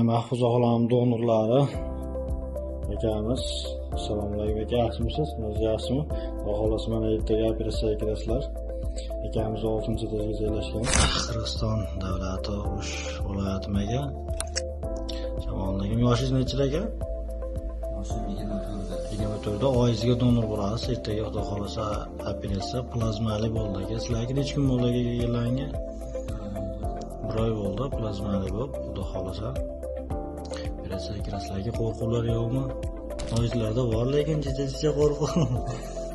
Mahfuz og'alam donorlari akamiz. Assalomu alaykum aka, yaxshimisiz? Siz yaxshimi? Xudo xolasa mana ertaga operatsiyaga kirasizlar. Akamiz 6-etajga joylashgan. Qirg'iziston davlati O'sh viloyatiga. Jamoatligim yoshingiz nechida aka? Yoshim 24da. 24da oyisiga donor bo'lasiz. Ertaga Xudo xolasa operatsiya plazmali bo'ldi aka. Sizlarga necha kun bo'ldi aka kelganingga? 1 oy bo'ldi plazmali bo'lib, Xudo xolasa. Operatsiyaga kirasizlarga qo'rquvlar yo'qmi? Oyizlarda bor, lekin jicha qo'rquv.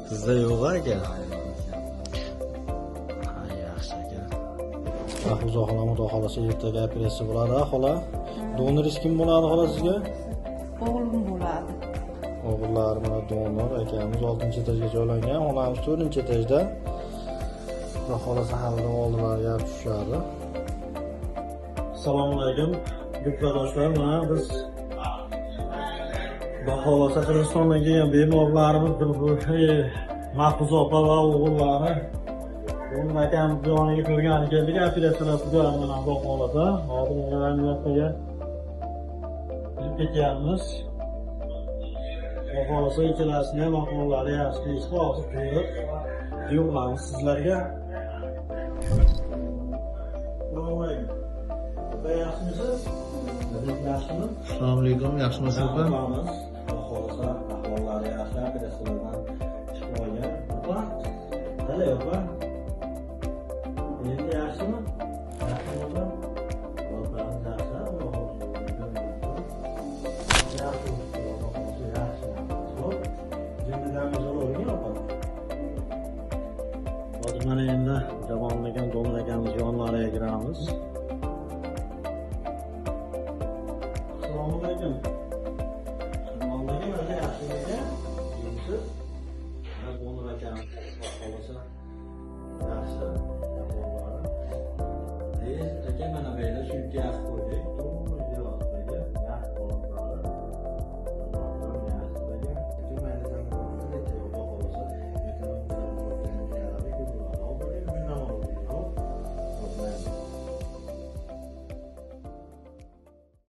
Sizda yo'q aka. Yaxshi aka. Mahfuz xolam Xudo xolasa ertaga operatsiya bo'ladi, xola. Donoringiz kim bo'ladi xola sizga? O'g'lim bo'ladi. O'g'illar mana donor akamiz 6-etajga joylangan, xonamiz 4-etajda. Xudo xolasa halidan oldinlar gap tushadi. Assalomu alaykum. Yurtdoshlar, mana biz Xudo Qirg'izistondan kelgan bemorlarimiz Mahfuz opa va o'g'illari. Bugun akamiz yoniga ko'rgani keldik, operatsiyalar tugagan mana Xudo xolasa. Hozir reanimatsiyaga kirib ketyapmiz. Xudo xolasa ikkalasini ham ahvollari yaxshi, hech hozir ko'rib yo'qlamiz sizlarga. Assalomu alaykum. Yaxshimisiz? Yaxshimi? Assalomu alaykum, yaxshimisiz opa? Xohlasa ahvollari yaxshi, operatsiyalardan chiqib olgan. Opa, qalay opa? Endi yaxshimi? Yaxshimi opa? Opamiz yaxshi, yaxshi. Xo'p, jindidamiz o'rgan opa. Hozir mana endi Jamolning donor akamiz yonlariga kiramiz. Assalomu alaykum. Jamolning o'zi yaxshimi ekan? Siz? Mana donor akamiz xohlasa yaxshi.